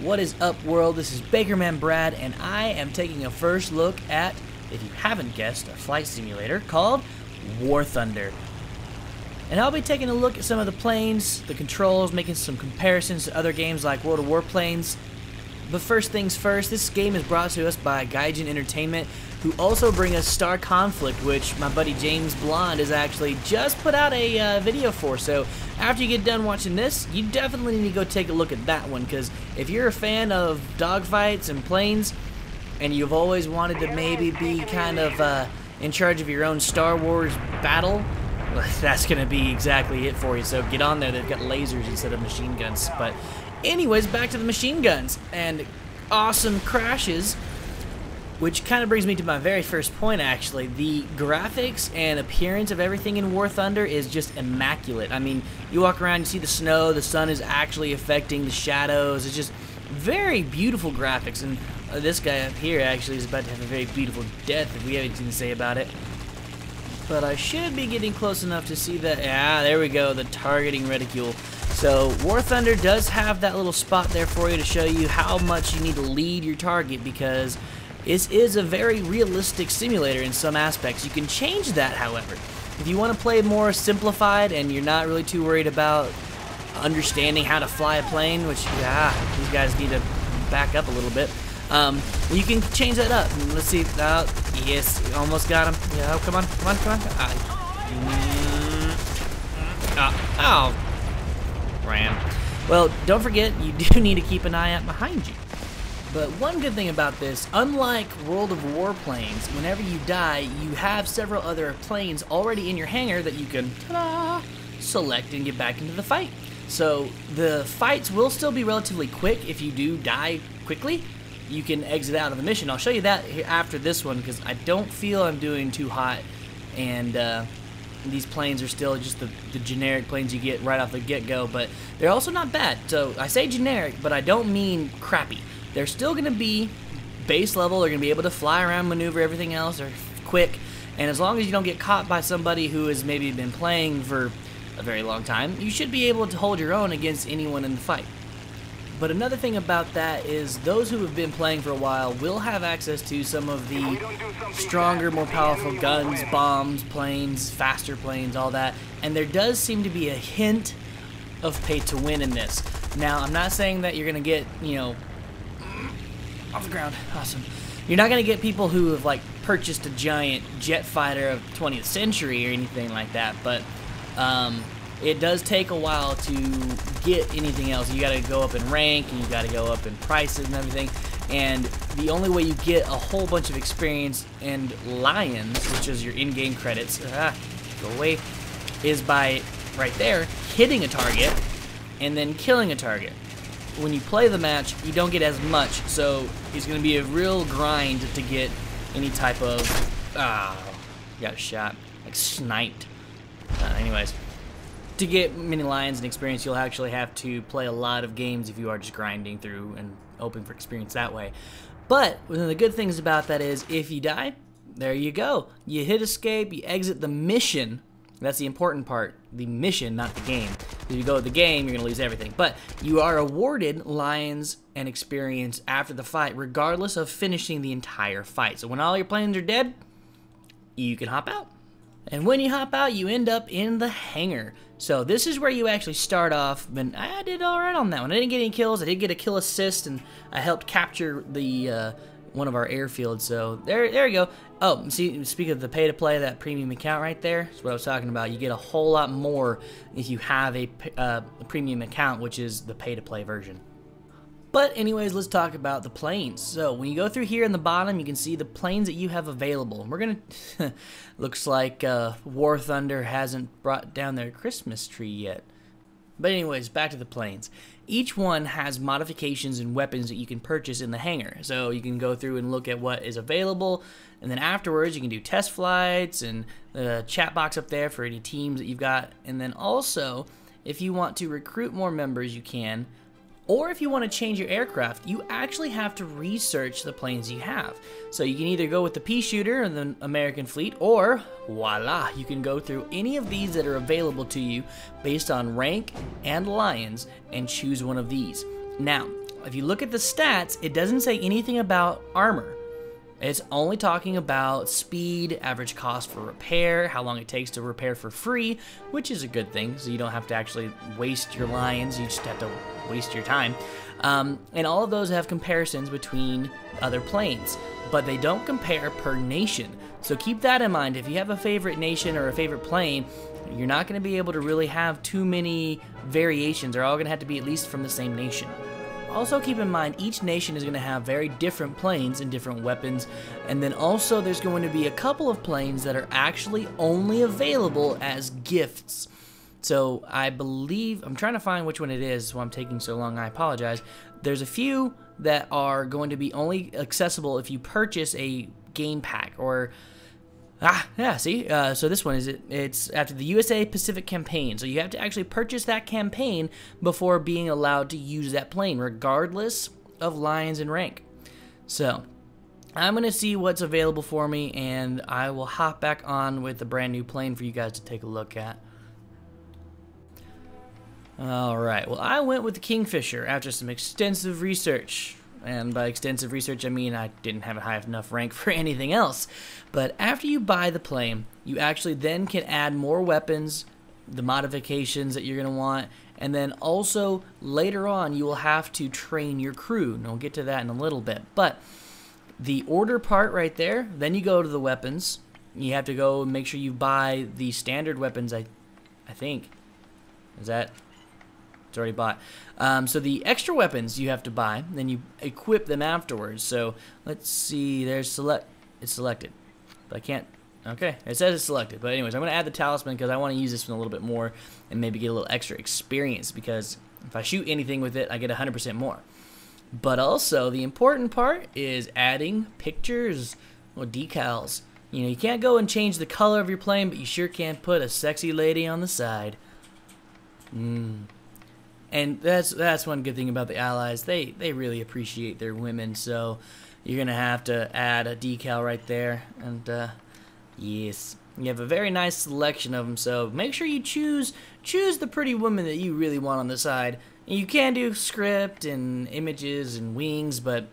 What is up, world? This is BakermanBrad, and I am taking a first look at, if you haven't guessed, a flight simulator called War Thunder. And I'll be taking a look at some of the planes, the controls, making some comparisons to other games like World of Warplanes. But first things first, this game is brought to us by Gaijin Entertainment, who also bring us StarConflict, which my buddy James Blonde has actually just put out a video for. So after you get done watching this, you definitely need to go take a look at that one, because if you're a fan of dogfights and planes, and you've always wanted to maybe be kind of in charge of your own Star Wars battle, that's going to be exactly it for you. So get on there. They've got lasers instead of machine guns. But anyways, back to the machine guns and awesome crashes, which kind of brings me to my very first point, actually. The graphics and appearance of everything in War Thunder is just immaculate. I mean, you walk around, you see the snow, the sun is actually affecting the shadows. It's just very beautiful graphics. And this guy up here actually is about to have a very beautiful death if we have anything to say about it. But I should be getting close enough to see that. Yeah, there we go, the targeting reticule. So War Thunder does have that little spot there for you to show you how much you need to lead your target, because this is a very realistic simulator in some aspects. You can change that, however. If you want to play more simplified and you're not really too worried about understanding how to fly a plane, which, these guys need to back up a little bit. You can change that up. Let's see. Yes, almost got him. Yeah, come on. Ran. Well, don't forget, you do need to keep an eye out behind you. But one good thing about this, unlike World of Warplanes, whenever you die, you have several other planes already in your hangar that you can select and get back into the fight. So the fights will still be relatively quick. If you do die quickly, you can exit out of the mission. I'll show you that after this one, because I don't feel I'm doing too hot, and these planes are still just the generic planes you get right off the get-go, but they're also not bad. So I say generic, but I don't mean crappy. They're still going to be base level. They're going to be able to fly around, maneuver, everything else. They're quick, and as long as you don't get caught by somebody who has maybe been playing for a very long time, you should be able to hold your own against anyone in the fight. But another thing about that is those who have been playing for a while will have access to some of the stronger, more powerful guns, bombs, planes, faster planes, all that. And there does seem to be a hint of pay to win in this. Now, I'm not saying that you're going to get, off the ground. Awesome. You're not going to get people who have, like, purchased a giant jet fighter of 20th century or anything like that, but it does take a while to get anything else. You gotta go up in rank, and you gotta go up in prices and everything. And the only way you get a whole bunch of experience and lions, which is your in-game credits, go away, is by, right there, hitting a target and then killing a target. When you play the match, you don't get as much, so it's gonna be a real grind to get any type of, got a shot, like sniped. Anyways. To get many lions and experience, you'll actually have to play a lot of games if you are just grinding through and hoping for experience that way. But one of the good things about that is, if you die, there you go. You hit escape, you exit the mission. That's the important part, the mission, not the game. If you go to the game, you're going to lose everything. But you are awarded lions and experience after the fight, regardless of finishing the entire fight. So when all your planes are dead, you can hop out. And when you hop out, you end up in the hangar. So this is where you actually start off, and I did alright on that one. I didn't get any kills, I did get a kill assist, and I helped capture the one of our airfields, so there you go. Oh, see, speaking of the pay-to-play, that premium account right there, that's what I was talking about. You get a whole lot more if you have a premium account, which is the pay-to-play version. But anyways, let's talk about the planes. So when you go through here in the bottom, you can see the planes that you have available. We're gonna, looks like War Thunder hasn't brought down their Christmas tree yet. But anyways, back to the planes. Each one has modifications and weapons that you can purchase in the hangar. So you can go through and look at what is available, and then afterwards you can do test flights and the chat box up there for any teams that you've got. And then also, if you want to recruit more members, you can. Or if you want to change your aircraft, you actually have to research the planes you have. So you can either go with the pea shooter or the American fleet, or voila, you can go through any of these that are available to you based on rank and lions and choose one of these. Now, if you look at the stats, it doesn't say anything about armor. It's only talking about speed, average cost for repair, how long it takes to repair for free, which is a good thing, so you don't have to actually waste your lions, you just have to waste your time. And all of those have comparisons between other planes, but they don't compare per nation. So keep that in mind. If you have a favorite nation or a favorite plane, you're not going to be able to really have too many variations. They're all going to have to be at least from the same nation. Also keep in mind, each nation is going to have very different planes and different weapons, and then also there's going to be a couple of planes that are actually only available as gifts. So I believe, I'm trying to find which one it is, why I'm taking so long, I apologize. There's a few that are going to be only accessible if you purchase a game pack, or so this one it's after the USA Pacific campaign, so you have to actually purchase that campaign before being allowed to use that plane, regardless of lions and rank. So I'm gonna see what's available for me, and I will hop back on with a brand new plane for you guys to take a look at. Alright, well, I went with the Kingfisher after some extensive research. And by extensive research, I mean I didn't have a high enough rank for anything else. But after you buy the plane, you actually then can add more weapons, the modifications that you're going to want, and then also later on you will have to train your crew. And we'll get to that in a little bit. But the order part right there, then you go to the weapons. You have to go and make sure you buy the standard weapons, I think. Is that... It's already bought. So the extra weapons you have to buy, then you equip them afterwards. So let's see, it's selected, but I can't, okay, it says it's selected, but anyways, I'm going to add the talisman because I want to use this one a little bit more and maybe get a little extra experience, because if I shoot anything with it, I get 100% more. But also, the important part is adding pictures or decals. You know, you can't go and change the color of your plane, but you sure can put a sexy lady on the side. And that's one good thing about the Allies. They really appreciate their women, so you're gonna have to add a decal right there. And yes, you have a very nice selection of them. So make sure you choose the pretty woman that you really want on the side. And you can do script and images and wings, but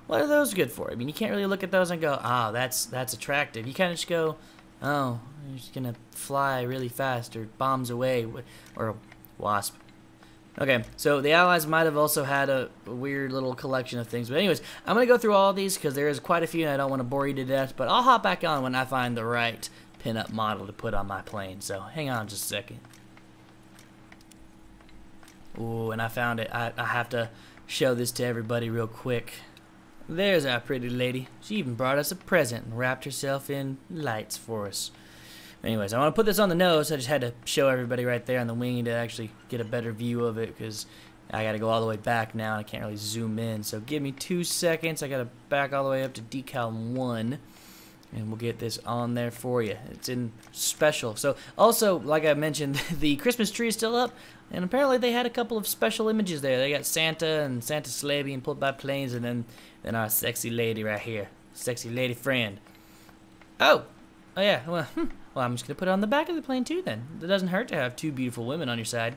what are those good for? I mean, you can't really look at those and go, oh, that's attractive. You kind of just go, oh, you're just gonna fly really fast or bombs away, or wasp. Okay, so the Allies might have also had a weird little collection of things. But anyways, I'm going to go through all of these because there is quite a few and I don't want to bore you to death. But I'll hop back on when I find the right pinup model to put on my plane. So hang on just a second. Ooh, and I found it. I have to show this to everybody real quick. There's our pretty lady. She even brought us a present and wrapped herself in lights for us. Anyways, I want to put this on the nose. I just had to show everybody right there on the wing to actually get a better view of it, because I got to go all the way back now and I can't really zoom in. So give me 2 seconds. I got to back all the way up to decal 1, and we'll get this on there for you. It's in special. So also, like I mentioned, the Christmas tree is still up, and apparently they had a couple of special images there. They got Santa and Santa's sleigh being pulled by planes, and then our sexy lady right here, sexy lady friend. Oh yeah. Well, I'm just gonna put it on the back of the plane too. Then it doesn't hurt to have 2 beautiful women on your side.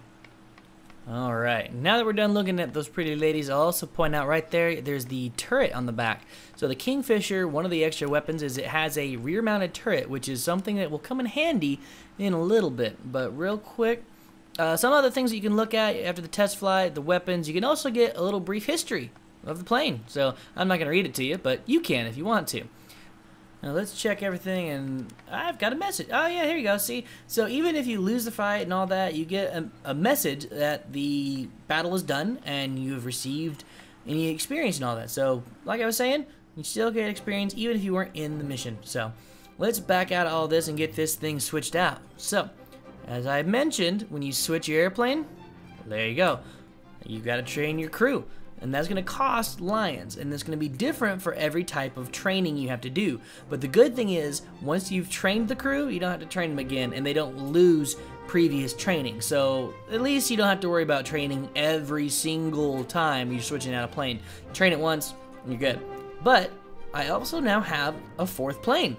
All right, now that we're done looking at those pretty ladies, I'll also point out right there's the turret on the back. So the Kingfisher, one of the extra weapons is it has a rear-mounted turret, which is something that will come in handy in a little bit. But real quick, some other things that you can look at after the test flight, the weapons. You can also get a little brief history of the plane. So I'm not gonna read it to you, but you can if you want to. Now let's check everything, and I've got a message. Oh yeah, here you go. See, so even if you lose the fight and all that, you get a message that the battle is done and you have received any experience and all that. So like I was saying, you still get experience even if you weren't in the mission. So let's back out of all this and get this thing switched out. So as I mentioned, when you switch your airplane, there you go. You've got to train your crew. And that's going to cost lions, and it's going to be different for every type of training you have to do. But the good thing is, once you've trained the crew, you don't have to train them again, and they don't lose previous training. So at least you don't have to worry about training every single time you're switching out a plane. You train it once, and you're good. But I also now have a 4th plane.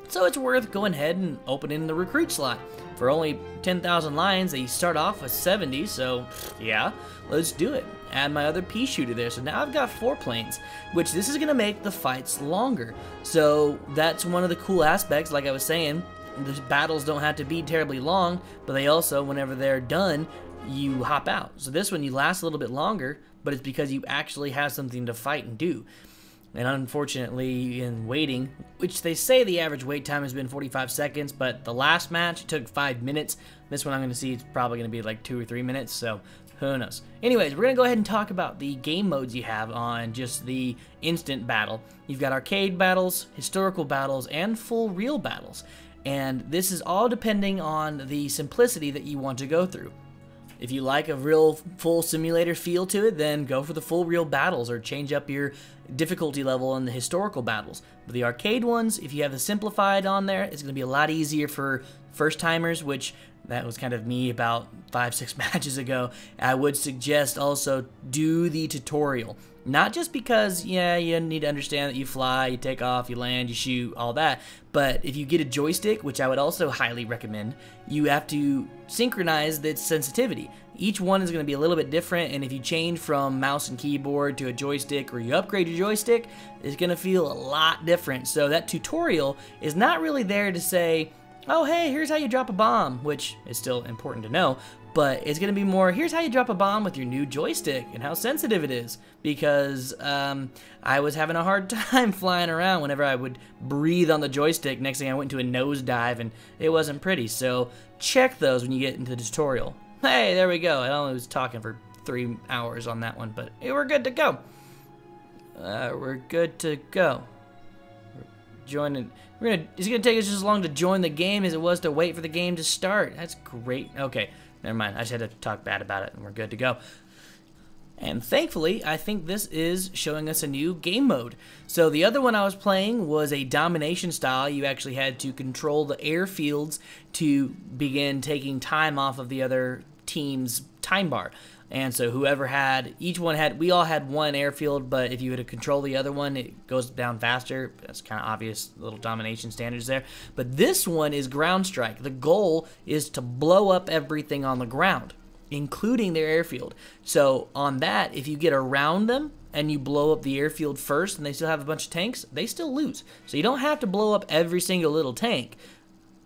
So it's worth going ahead and opening the recruit slot. For only 10,000 lions, they start off with 70, so yeah, let's do it. Add my other pea shooter there, so now I've got 4 planes, which this is going to make the fights longer. So that's one of the cool aspects, like I was saying, the battles don't have to be terribly long, but they also, whenever they're done, you hop out. So this one, you last a little bit longer, but it's because you actually have something to fight and do. And unfortunately, in waiting, which they say the average wait time has been 45 seconds, but the last match took 5 minutes. This one I'm going to see it's probably going to be like 2 or 3 minutes, so who knows. Anyways, we're going to go ahead and talk about the game modes you have on just the instant battle. You've got arcade battles, historical battles, and full real battles. And this is all depending on the simplicity that you want to go through. If you like a real full simulator feel to it, then go for the full real battles or change up your difficulty level in the historical battles. But the arcade ones, if you have the simplified on there, it's going to be a lot easier for first timers, which that was kind of me about 5-6 matches ago. I would suggest also do the tutorial. Not just because, yeah, you need to understand that you fly, you take off, you land, you shoot, all that. But if you get a joystick, which I would also highly recommend, you have to synchronize its sensitivity. Each one is going to be a little bit different, and if you change from mouse and keyboard to a joystick, or you upgrade your joystick, it's going to feel a lot different. So that tutorial is not really there to say, oh, hey, here's how you drop a bomb, which is still important to know, but it's going to be more, here's how you drop a bomb with your new joystick and how sensitive it is, because I was having a hard time flying around whenever I would breathe on the joystick. Next thing I went into a nosedive, and it wasn't pretty, so check those when you get into the tutorial. Hey, there we go. I only was talking for 3 hours on that one, but hey, we're good to go. We're good to go. Joining. It's gonna take us just as long to join the game as it was to wait for the game to start. That's great. Okay, never mind. I just had to talk bad about it, and we're good to go. And thankfully, I think this is showing us a new game mode. So the other one I was playing was a domination style. You actually had to control the airfields to begin taking time off of the other team's time bar. And so whoever had, we all had one airfield, but if you were to control the other one, it goes down faster. That's kind of obvious, little domination standards there. But this one is ground strike. The goal is to blow up everything on the ground, including their airfield. So on that, if you get around them and you blow up the airfield first and they still have a bunch of tanks, they still lose. So you don't have to blow up every single little tank,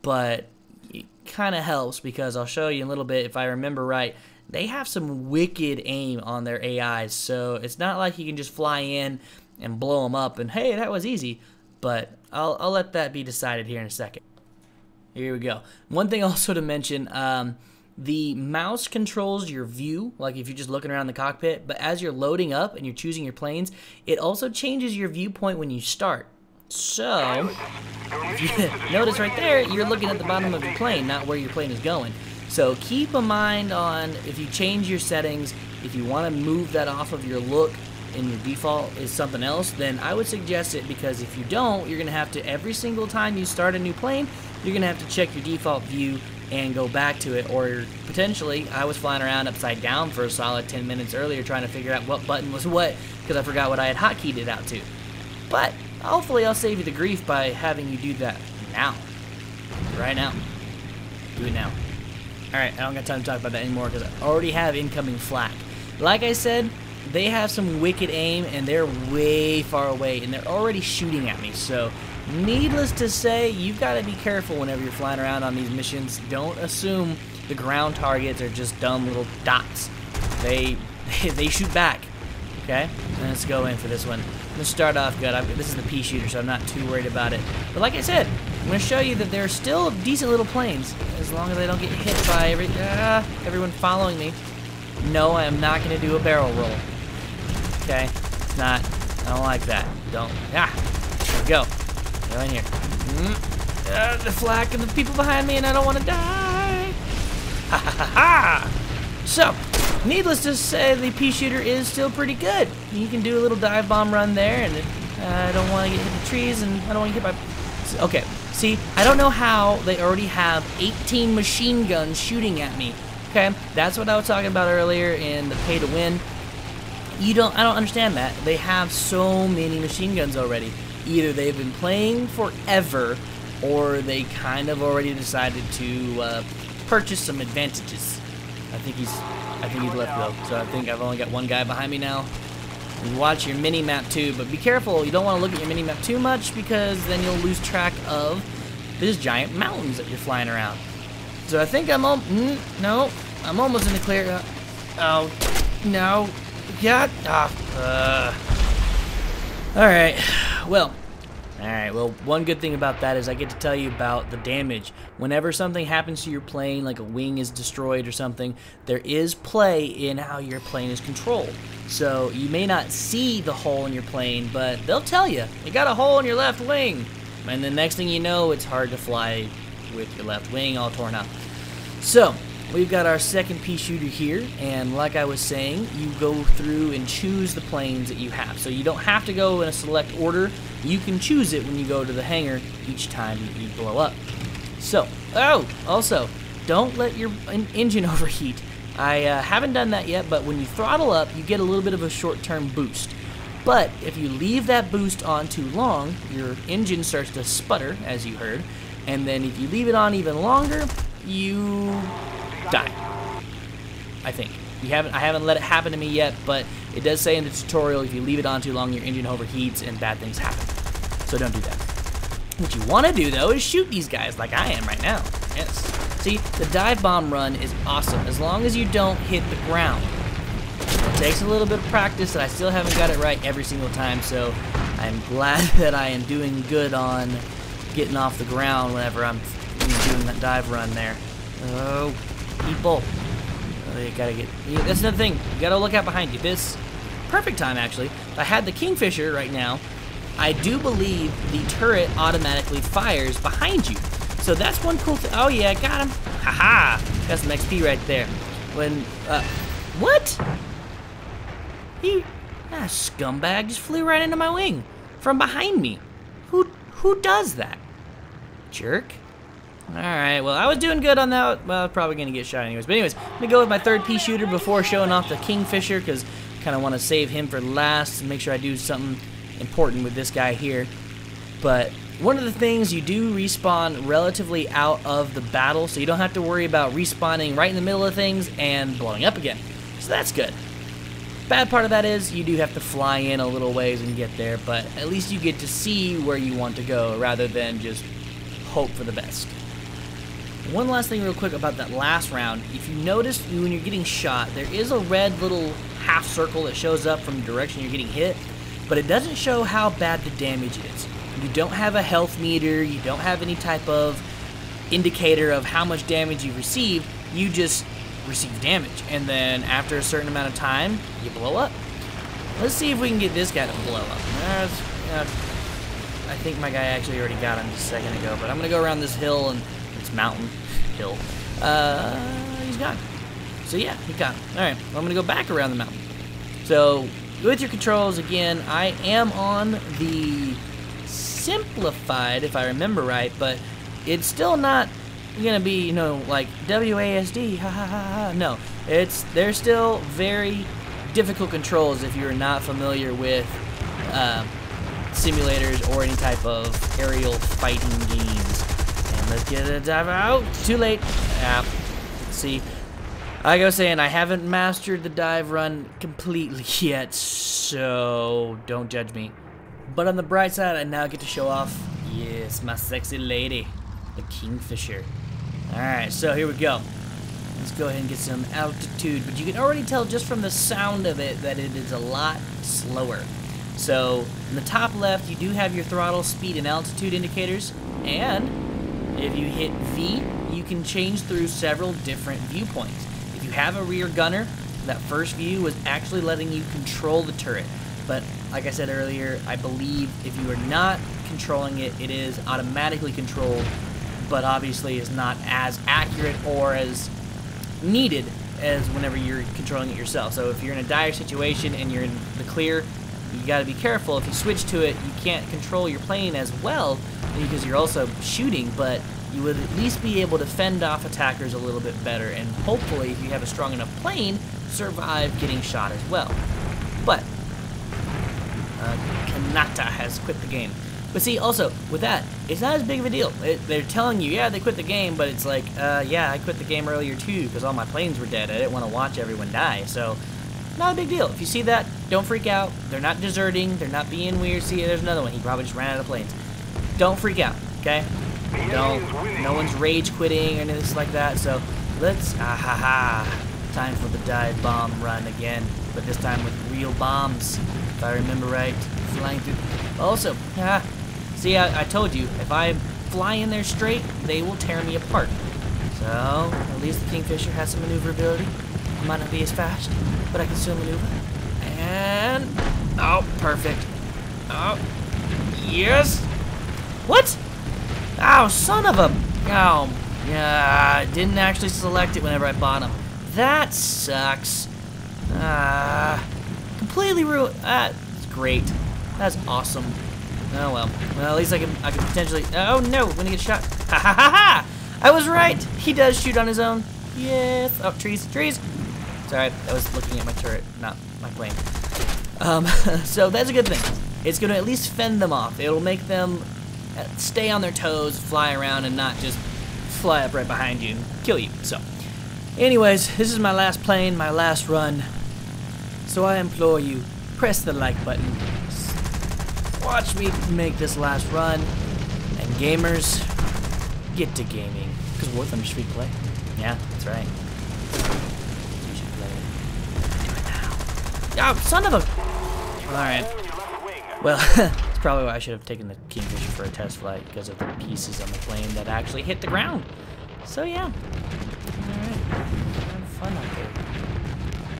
but it kind of helps because I'll show you in a little bit, if I remember right, they have some wicked aim on their AIs, so it's not like you can just fly in and blow them up and, hey, that was easy, but I'll let that be decided here in a second. Here we go. One thing also to mention, the mouse controls your view, like if you're just looking around the cockpit, but as you're loading up and you're choosing your planes, it also changes your viewpoint when you start. So, if you notice right there, you're looking at the bottom of your plane, not where your plane is going. So keep a mind on, if you change your settings, if you want to move that off of your look and your default is something else, then I would suggest it, because if you don't, you're going to have to, every single time you start a new plane, you're going to have to check your default view and go back to it, or potentially, I was flying around upside down for a solid 10 minutes earlier trying to figure out what button was what, because I forgot what I had hotkeyed it out to. But hopefully I'll save you the grief by having you do that now. Right now. Do it now. Alright, I don't got time to talk about that anymore because I already have incoming flak. Like I said, they have some wicked aim and they're way far away and they're already shooting at me. So, needless to say, you've got to be careful whenever you're flying around on these missions. Don't assume the ground targets are just dumb little dots. They shoot back. Okay, let's go in for this one. I'm going to start off good. This is the pea shooter, so I'm not too worried about it. But like I said, I'm going to show you that they're still decent little planes, as long as they don't get hit by everyone following me. No, I am not going to do a barrel roll. Okay, it's not. I don't like that. Don't. There we go. Go in here. The flak and the people behind me, and I don't want to die. Ha ha ha ha! So, needless to say, the pea shooter is still pretty good. You can do a little dive bomb run there, and I don't want to get hit in the trees, and I don't want to get hit by... Okay, see, I don't know how they already have 18 machine guns shooting at me. Okay, that's what I was talking about earlier in the pay to win. I don't understand that. They have so many machine guns already. Either they've been playing forever, or they kind of already decided to purchase some advantages. I think he's left though, so I think I've only got one guy behind me now. You watch your mini map too, but be careful. You don't want to look at your mini map too much because then you'll lose track of these giant mountains that you're flying around. So I think I'm no, I'm almost in the clear. Oh no, yeah. All right, well. Alright, well, one good thing about that is I get to tell you about the damage. Whenever something happens to your plane, like a wing is destroyed or something, there is play in how your plane is controlled. So you may not see the hole in your plane, but they'll tell you, you got a hole in your left wing. And the next thing you know, it's hard to fly with your left wing all torn up. So, we've got our second pea shooter here, and like I was saying, you go through and choose the planes that you have. So you don't have to go in a select order. You can choose it when you go to the hangar each time you blow up. So, also, don't let your engine overheat. I haven't done that yet, but when you throttle up, you get a little bit of a short-term boost. But if you leave that boost on too long, your engine starts to sputter, as you heard, and then if you leave it on even longer, you die. I think. I haven't let it happen to me yet, but it does say in the tutorial if you leave it on too long, your engine overheats and bad things happen. So don't do that. What you want to do, though, is shoot these guys like I am right now. Yes. See, the dive bomb run is awesome as long as you don't hit the ground. It takes a little bit of practice, and I still haven't got it right every single time, so I'm glad that I am doing good on getting off the ground whenever I'm doing that dive run there. Oh, people. You gotta get. That's another thing. You gotta look out behind you. This perfect time actually. If I had the Kingfisher right now, I do believe the turret automatically fires behind you. So that's one cool thing. Oh yeah, I got him. Haha. Got some XP right there. When what? That scumbag just flew right into my wing from behind me. Who does that? Jerk. Alright, well, I was doing good on that. Well, I was probably going to get shot anyways. But anyways, let me go with my third pea shooter before showing off the Kingfisher, because I kind of want to save him for last and make sure I do something important with this guy here. But one of the things, you do respawn relatively out of the battle, so you don't have to worry about respawning right in the middle of things and blowing up again. So that's good. Bad part of that is you do have to fly in a little ways and get there, but at least you get to see where you want to go rather than just hope for the best. One last thing real quick about that last round. If you notice when you're getting shot, there is a red little half circle that shows up from the direction you're getting hit, but it doesn't show how bad the damage is. You don't have a health meter, you don't have any type of indicator of how much damage you've received, you just receive damage, and then after a certain amount of time, you blow up. Let's see if we can get this guy to blow up. I think my guy actually already got him just a second ago, but I'm going to go around this hill, and it's mountain hill. He's gone. So yeah, he got him. Alright, well, I'm going to go back around the mountain. So, with your controls, again, I am on the simplified, if I remember right, but it's still not going to be, you know, like WASD, ha ha ha ha. No, they're still very difficult controls if you're not familiar with simulators or any type of aerial fighting games. And let's get a dive out. Too late. See, like I was saying, I haven't mastered the dive run completely yet, so don't judge me. But on the bright side, I now get to show off, yes, my sexy lady, the Kingfisher. Alright, so here we go. Let's go ahead and get some altitude, but you can already tell just from the sound of it that it is a lot slower. So, in the top left, you do have your throttle, speed, and altitude indicators, and if you hit V, you can change through several different viewpoints. If you have a rear gunner, that first view was actually letting you control the turret. But, like I said earlier, I believe if you are not controlling it, it is automatically controlled, but obviously is not as accurate or as needed as whenever you're controlling it yourself. So if you're in a dire situation and you're in the clear, you gotta be careful. If you switch to it, you can't control your plane as well because you're also shooting, but you would at least be able to fend off attackers a little bit better, and hopefully, if you have a strong enough plane, survive getting shot as well. But Kanata has quit the game. But see, also, with that, it's not as big of a deal. They're telling you, yeah, they quit the game, but it's like, yeah, I quit the game earlier too because all my planes were dead. I didn't want to watch everyone die, so not a big deal. If you see that, don't freak out. They're not deserting. They're not being weird. See, there's another one. He probably just ran out of planes. Don't freak out, okay? No one's rage quitting or anything like that, so let's, time for the dive bomb run again, but this time with real bombs, if I remember right, flying through. Also, see, I told you, if I fly in there straight, they will tear me apart. So, at least the Kingfisher has some maneuverability. I might not be as fast, but I can still maneuver. And, oh, perfect. Oh, yes. What? Oh, son of a, oh, yeah, I didn't actually select it whenever I bought him. That sucks. Completely ruined. That's great. That's awesome. Oh well. Well, at least I can potentially. Oh no! When he gets shot. Ha ha ha ha! I was right. He does shoot on his own. Yes. Oh, trees, trees. Sorry, I was looking at my turret, not my plane. So that's a good thing. It's gonna at least fend them off. It'll make them stay on their toes, fly around, and not just fly up right behind you and kill you. So. Anyways, this is my last plane, my last run. So I implore you, press the like button. Watch me make this last run. And gamers, get to gaming. Because War Thunder's free to play. Yeah, that's right. You should play it. Do it now. Oh, son of a... Alright. Well, that's probably why I should have taken the Kingfisher for a test flight. Because of the pieces on the plane that actually hit the ground. So yeah.